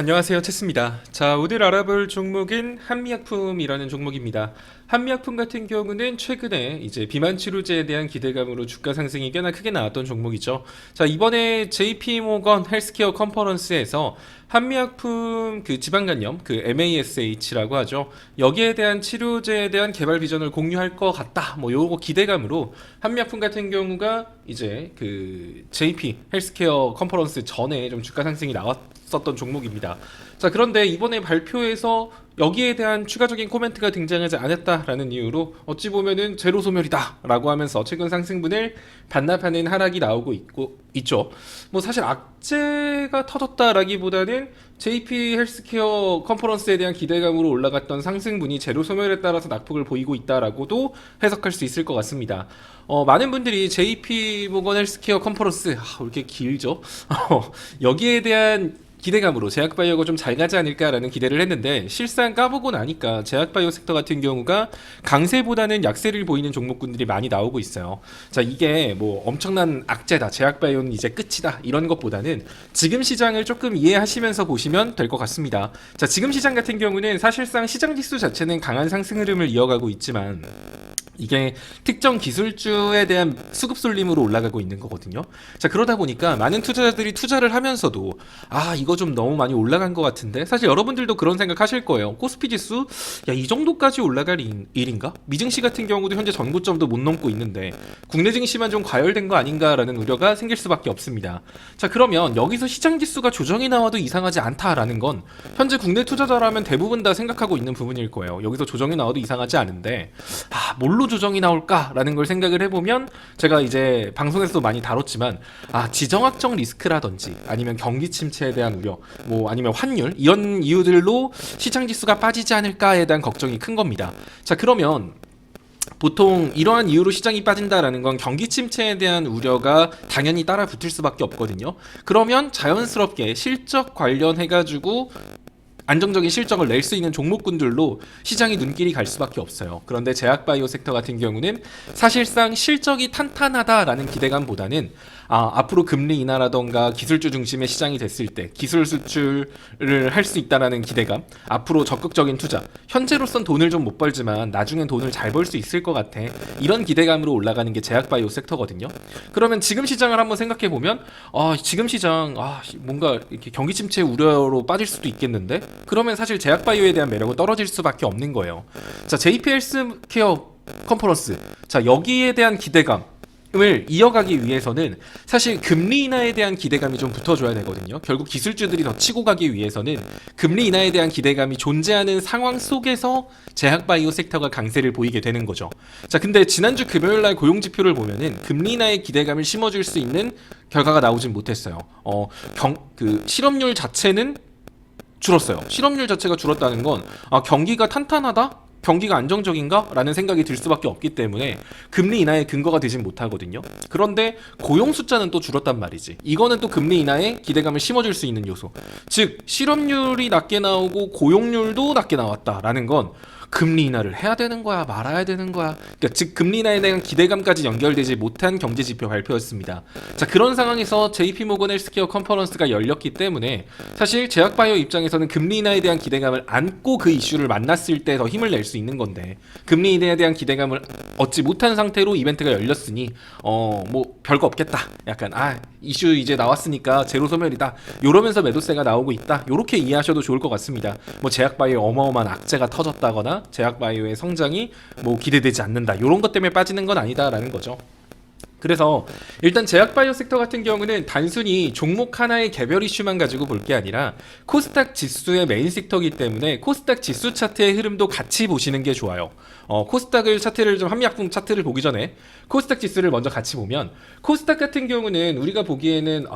안녕하세요, 체스입니다. 자, 오늘 알아볼 종목은 한미약품이라는 종목입니다. 한미약품 같은 경우는 최근에 이제 비만 치료제에 대한 기대감으로 주가 상승이 꽤나 크게 나왔던 종목이죠. 자, 이번에 JP 모건 헬스케어 컨퍼런스에서 한미약품 그 지방간염, 그 MASH라고 하죠. 여기에 대한 치료제에 대한 개발 비전을 공유할 것 같다. 뭐 요거 기대감으로 한미약품 같은 경우가 이제 그 JP 헬스케어 컨퍼런스 전에 좀 주가 상승이 나왔었던 종목입니다. 자, 그런데 이번에 발표에서 여기에 대한 추가적인 코멘트가 등장하지 않았다라는 이유로 어찌 보면은 제로 소멸이다라고 하면서 최근 상승분을 반납하는 하락이 나오고 있죠. 뭐 사실 악재가 터졌다라기보다는 JP 헬스케어 컨퍼런스에 대한 기대감으로 올라갔던 상승분이 제로 소멸에 따라서 낙폭을 보이고 있다라고도 해석할 수 있을 것 같습니다. 많은 분들이 JP 모건 헬스케어 컨퍼런스 왜 이렇게 길죠? 여기에 대한 기대감으로 제약바이오가 좀 잘 가지 않을까라는 기대를 했는데 실상 까보고 나니까 제약바이오 섹터 같은 경우가 강세보다는 약세를 보이는 종목군들이 많이 나오고 있어요. 자, 이게 뭐 엄청난 악재다, 제약바이오는 이제 끝이다 이런 것보다는 지금 시장을 조금 이해하시면서 보시면 될 것 같습니다. 자, 지금 시장 같은 경우는 사실상 시장 지수 자체는 강한 상승 흐름을 이어가고 있지만 이게 특정 기술주에 대한 수급 쏠림으로 올라가고 있는 거거든요. 자, 그러다 보니까 많은 투자자들이 투자를 하면서도 이거 좀 너무 많이 올라간 것 같은데, 사실 여러분들도 그런 생각 하실 거예요. 코스피 지수 이 정도까지 올라갈 일인가? 미증시 같은 경우도 현재 전고점도 못 넘고 있는데 국내 증시만 좀 과열된 거 아닌가라는 우려가 생길 수밖에 없습니다. 자, 그러면 여기서 시장 지수가 조정이 나와도 이상하지 않다라는 건 현재 국내 투자자라면 대부분 다 생각하고 있는 부분일 거예요. 여기서 조정이 나와도 이상하지 않은데 뭘로 조정이 나올까라는 걸 생각을 해보면, 제가 이제 방송에서도 많이 다뤘지만 지정학적 리스크라든지 아니면 경기 침체에 대한 우려, 뭐 아니면 환율, 이런 이유들로 시장 지수가 빠지지 않을까에 대한 걱정이 큰 겁니다. 자, 그러면 보통 이러한 이유로 시장이 빠진다라는 건 경기 침체에 대한 우려가 당연히 따라 붙을 수밖에 없거든요. 그러면 자연스럽게 실적 관련해가지고 안정적인 실적을 낼 수 있는 종목군들로 시장이 눈길이 갈 수밖에 없어요. 그런데 제약바이오 섹터 같은 경우는 사실상 실적이 탄탄하다라는 기대감보다는 앞으로 금리 인하라던가 기술주 중심의 시장이 됐을 때 기술 수출을 할 수 있다라는 기대감, 앞으로 적극적인 투자, 현재로선 돈을 좀 못 벌지만 나중엔 돈을 잘 벌 수 있을 것 같아, 이런 기대감으로 올라가는 게 제약바이오 섹터거든요. 그러면 지금 시장을 한번 생각해 보면 지금 시장 뭔가 이렇게 경기 침체 우려로 빠질 수도 있겠는데, 그러면 사실 제약바이오에 대한 매력은 떨어질 수밖에 없는 거예요. 자, JP 헬스케어 컨퍼런스, 자, 여기에 대한 기대감 을 이어가기 위해서는 사실 금리 인하에 대한 기대감이 좀 붙어줘야 되거든요. 결국 기술주들이 더 치고 가기 위해서는 금리 인하에 대한 기대감이 존재하는 상황 속에서 제약바이오 섹터가 강세를 보이게 되는 거죠. 자, 근데 지난주 금요일날 고용지표를 보면은 금리 인하의 기대감을 심어줄 수 있는 결과가 나오진 못했어요. 실업률 자체는 줄었어요. 실업률 자체가 줄었다는 건 경기가 탄탄하다? 경기가 안정적인가? 라는 생각이 들 수밖에 없기 때문에 금리 인하의 근거가 되진 못하거든요. 그런데 고용 숫자는 또 줄었단 말이지. 이거는 또 금리 인하에 기대감을 심어줄 수 있는 요소. 즉, 실업률이 낮게 나오고 고용률도 낮게 나왔다라는 건 금리 인하를 해야 되는 거야, 말아야 되는 거야. 그러니까 즉 금리 인하에 대한 기대감까지 연결되지 못한 경제 지표 발표였습니다. 자, 그런 상황에서 JP 모건 헬스케어 컨퍼런스가 열렸기 때문에 사실 제약바이오 입장에서는 금리 인하에 대한 기대감을 안고 그 이슈를 만났을 때 더 힘을 낼 수 있는 건데, 금리 인하에 대한 기대감을 얻지 못한 상태로 이벤트가 열렸으니 뭐 별거 없겠다, 약간 이슈 이제 나왔으니까 제로 소멸이다, 요러면서 매도세가 나오고 있다, 요렇게 이해하셔도 좋을 것 같습니다. 뭐 제약바이오 어마어마한 악재가 터졌다거나 제약바이오의 성장이 뭐 기대되지 않는다, 요런 것 때문에 빠지는 건 아니다라는 거죠. 그래서 일단 제약바이오 섹터 같은 경우는 단순히 종목 하나의 개별 이슈만 가지고 볼 게 아니라 코스닥 지수의 메인 섹터이기 때문에 코스닥 지수 차트의 흐름도 같이 보시는 게 좋아요. 코스닥을 차트를 좀 한미약품 차트를 보기 전에 코스닥 지수를 먼저 같이 보면, 코스닥 같은 경우는 우리가 보기에는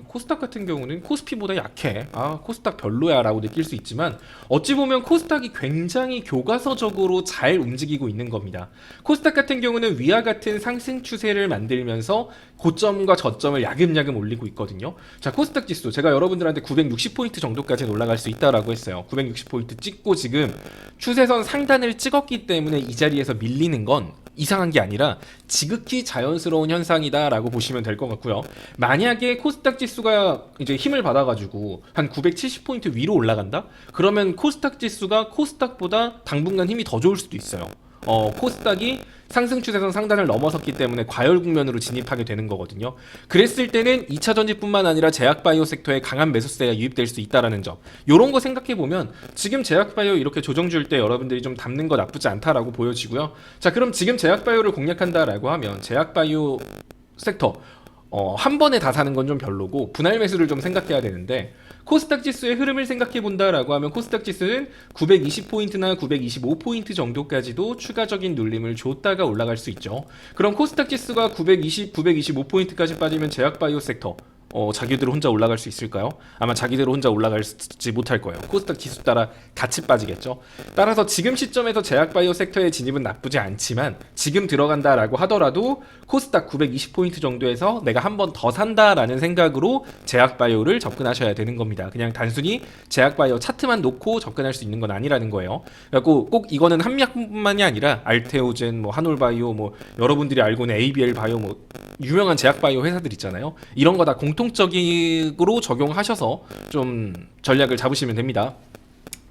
코스닥 같은 경우는 코스피보다 약해, 코스닥 별로야라고 느낄 수 있지만 어찌 보면 코스닥이 굉장히 교과서적으로 잘 움직이고 있는 겁니다. 코스닥 같은 경우는 위와 같은 상승 추세를 만들면서 고점과 저점을 야금야금 올리고 있거든요. 자, 코스닥 지수 제가 여러분들한테 960포인트 정도까지는 올라갈 수 있다라고 했어요. 960포인트 찍고 지금 추세선 상단을 찍었기 때문에 이 자리에서 밀리는 건 이상한 게 아니라 지극히 자연스러운 현상이다라고 보시면 될 것 같고요. 만약에 코스닥 지수가 이제 힘을 받아가지고 한 970포인트 위로 올라간다? 그러면 코스닥 지수가 코스닥보다 당분간 힘이 더 좋을 수도 있어요. 코스닥이 상승 추세선 상단을 넘어섰기 때문에 과열 국면으로 진입하게 되는 거거든요. 그랬을 때는 2차 전지뿐만 아니라 제약바이오 섹터에 강한 매수세가 유입될 수 있다라는 점. 요런 거 생각해 보면 지금 제약바이오 이렇게 조정 줄 때 여러분들이 좀 담는 거 나쁘지 않다라고 보여지고요. 자, 그럼 지금 제약바이오를 공략한다라고 하면 제약바이오 섹터 한 번에 다 사는 건 좀 별로고 분할 매수를 좀 생각해야 되는데, 코스닥 지수의 흐름을 생각해 본다라고 하면 코스닥 지수는 920포인트나 925포인트 정도까지도 추가적인 눌림을 줬다가 올라갈 수 있죠. 그럼 코스닥 지수가 920, 925포인트까지 빠지면 제약바이오 섹터 자기들 혼자 올라갈 수 있을까요? 아마 자기들 혼자 올라가지 못할 거예요. 코스닥 지수 따라 같이 빠지겠죠. 따라서 지금 시점에서 제약바이오 섹터의 진입은 나쁘지 않지만 지금 들어간다라고 하더라도 코스닥 920포인트 정도에서 내가 한 번 더 산다라는 생각으로 제약바이오를 접근하셔야 되는 겁니다. 그냥 단순히 제약바이오 차트만 놓고 접근할 수 있는 건 아니라는 거예요. 그래서 꼭 이거는 한미약뿐만이 아니라 알테오젠, 뭐 한올바이오, 뭐 여러분들이 알고 있는 ABL 바이오, 뭐 유명한 제약바이오 회사들 있잖아요. 이런 거 다 공통적으로 적용하셔서 좀 전략을 잡으시면 됩니다.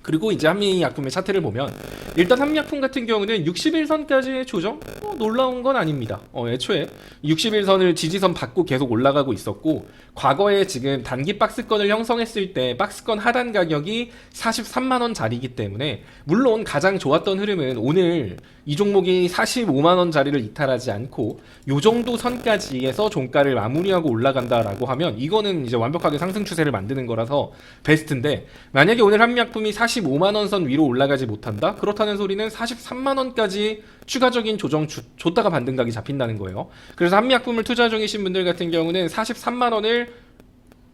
그리고 이제 한미약품의 차트를 보면 일단 한미약품 같은 경우는 60일선까지의 조정? 놀라운 건 아닙니다. 애초에 60일선을 지지선 받고 계속 올라가고 있었고, 과거에 지금 단기 박스권을 형성했을 때 박스권 하단 가격이 43만원 자리이기 때문에, 물론 가장 좋았던 흐름은 오늘 이 종목이 45만원 자리를 이탈하지 않고 요 정도 선까지에서 종가를 마무리하고 올라간다라고 하면 이거는 이제 완벽하게 상승 추세를 만드는 거라서 베스트인데, 만약에 오늘 한미약품이 45만원 선 위로 올라가지 못한다? 그렇다는 소리는 43만원까지 추가적인 조정 줬다가 반등각이 잡힌다는 거예요. 그래서 한미약품을 투자 중이신 분들 같은 경우는 43만원을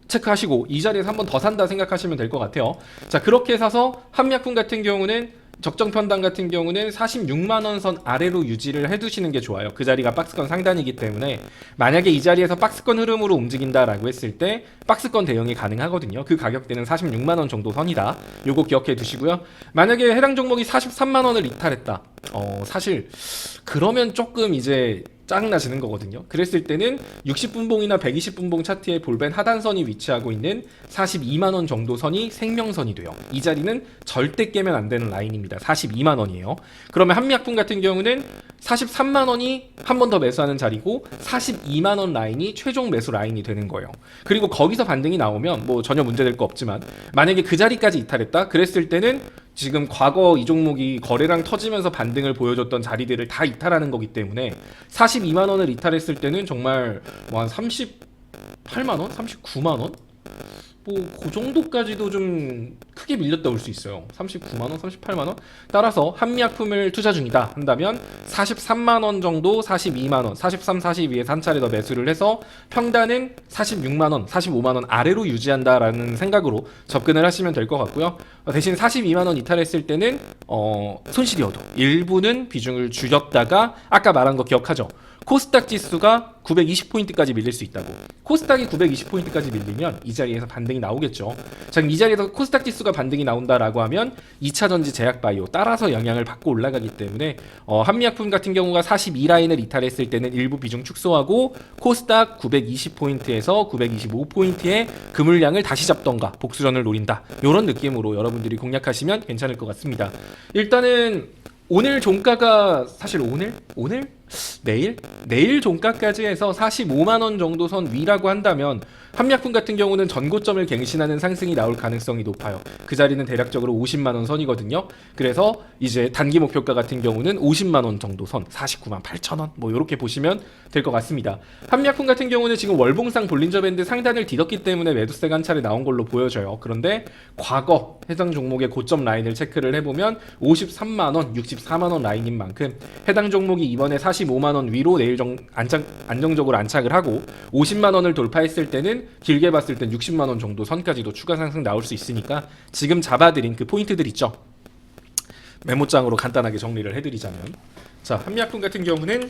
체크하시고 이 자리에서 한 번 더 산다 생각하시면 될 것 같아요. 자, 그렇게 사서 한미약품 같은 경우는 적정 편당 같은 경우는 46만원 선 아래로 유지를 해두시는 게 좋아요. 그 자리가 박스권 상단이기 때문에 만약에 이 자리에서 박스권 흐름으로 움직인다라고 했을 때 박스권 대응이 가능하거든요. 그 가격대는 46만원 정도 선이다. 요거 기억해 두시고요. 만약에 해당 종목이 43만원을 이탈했다. 사실 그러면 조금 이제 짜증나지는 거거든요. 그랬을 때는 60분봉이나 120분봉 차트의 볼벤 하단선이 위치하고 있는 42만원 정도 선이 생명선이 돼요. 이 자리는 절대 깨면 안 되는 라인입니다. 42만원이에요. 그러면 한미약품 같은 경우는 43만원이 한 번 더 매수하는 자리고 42만원 라인이 최종 매수 라인이 되는 거예요. 그리고 거기서 반등이 나오면 뭐 전혀 문제될 거 없지만, 만약에 그 자리까지 이탈했다? 그랬을 때는 지금 과거 이 종목이 거래량 터지면서 반등을 보여줬던 자리들을 다 이탈하는 거기 때문에 42만원을 이탈했을 때는 정말 뭐 한 38만원? 39만원? 뭐 그 정도까지도 좀 크게 밀렸다 올 수 있어요. 39만원, 38만원. 따라서 한미약품을 투자 중이다 한다면 43만원 정도, 42만원, 43, 42에서 한 차례 더 매수를 해서 평단은 46만원, 45만원 아래로 유지한다라는 생각으로 접근을 하시면 될 것 같고요. 대신 42만원 이탈했을 때는 손실이어도 일부는 비중을 줄였다가, 아까 말한 거 기억하죠? 코스닥 지수가 920포인트까지 밀릴 수 있다고. 코스닥이 920포인트까지 밀리면 이 자리에서 반등이 나오겠죠. 자, 그럼 이 자리에서 코스닥 지수가 반등이 나온다라고 하면 2차 전지 제약바이오 따라서 영향을 받고 올라가기 때문에 한미약품 같은 경우가 42라인을 이탈했을 때는 일부 비중 축소하고 코스닥 920포인트에서 925포인트의 그 물량을 다시 잡던가 복수전을 노린다. 이런 느낌으로 여러분들이 공략하시면 괜찮을 것 같습니다. 일단은 오늘 종가가 사실 내일 종가까지 해서 45만원 정도 선 위라고 한다면 한미약품 같은 경우는 전고점을 갱신하는 상승이 나올 가능성이 높아요. 그 자리는 대략적으로 50만원 선이거든요. 그래서 이제 단기 목표가 같은 경우는 50만원 정도 선, 49만 8천원 뭐 이렇게 보시면 될 것 같습니다. 한미약품 같은 경우는 지금 월봉상 볼린저 밴드 상단을 뒤덮기 때문에 매도세가 한 차례 나온 걸로 보여져요. 그런데 과거 해당 종목의 고점 라인을 체크를 해보면 53만원, 64만원 라인인 만큼 해당 종목이 이번에 45만원 위로 내일 안정적으로 안착을 하고 50만원을 돌파했을 때는 길게 봤을 땐 60만원 정도 선까지도 추가 상승 나올 수 있으니까 지금 잡아드린 그 포인트들 있죠. 메모장으로 간단하게 정리를 해드리자면, 자, 한미약품 같은 경우는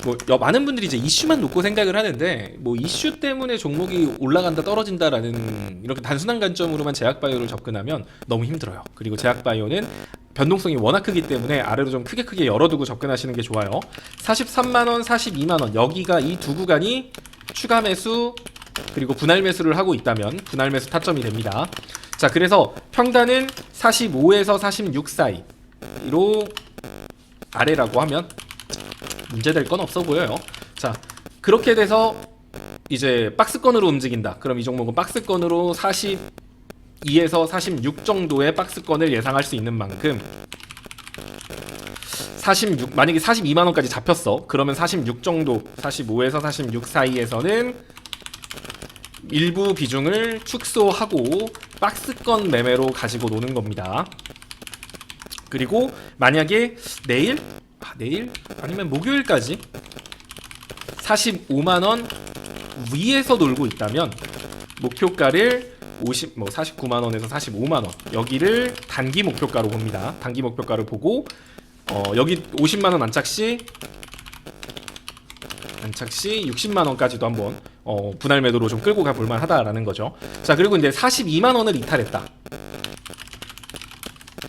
뭐 많은 분들이 이제 이슈만 놓고 생각을 하는데, 뭐 이슈 때문에 종목이 올라간다 떨어진다라는 이렇게 단순한 관점으로만 제약바이오를 접근하면 너무 힘들어요. 그리고 제약바이오는 변동성이 워낙 크기 때문에 아래로 좀 크게 열어두고 접근하시는 게 좋아요. 43만원, 42만원 여기가 이 두 구간이 추가 매수 그리고 분할 매수를 하고 있다면 분할 매수 타점이 됩니다. 자, 그래서 평단은 45에서 46 사이로 아래라고 하면 문제될 건 없어 보여요. 자, 그렇게 돼서 이제 박스권으로 움직인다. 그럼 이 종목은 박스권으로 42에서 46 정도의 박스권을 예상할 수 있는 만큼 46, 만약에 42만원까지 잡혔어. 그러면 46 정도, 45에서 46 사이에서는 일부 비중을 축소하고 박스권 매매로 가지고 노는 겁니다. 그리고 만약에 내일 아니면 목요일까지 45만원 위에서 놀고 있다면 목표가를 49만원에서 45만원 여기를 단기 목표가로 봅니다. 단기 목표가를 보고 여기 50만원 안착시 60만원까지도 한번 분할 매도로 좀 끌고 가 볼만 하다라는 거죠. 자, 그리고 이제 42만원을 이탈했다.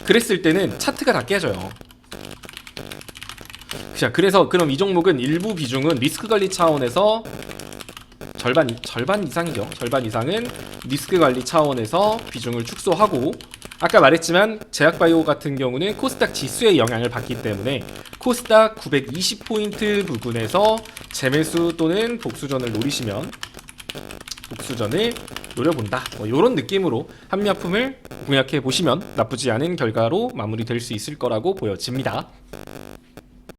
그랬을 때는 차트가 다 깨져요. 자, 그래서 그럼 이 종목은 일부 비중은 리스크 관리 차원에서 절반 이상이죠. 절반 이상은 리스크 관리 차원에서 비중을 축소하고, 아까 말했지만 제약바이오 같은 경우는 코스닥 지수의 영향을 받기 때문에 코스닥 920포인트 부근에서 재매수 또는 복수전을 노려본다. 이런 느낌으로 한미약품을 공략해 보시면 나쁘지 않은 결과로 마무리될 수 있을 거라고 보여집니다.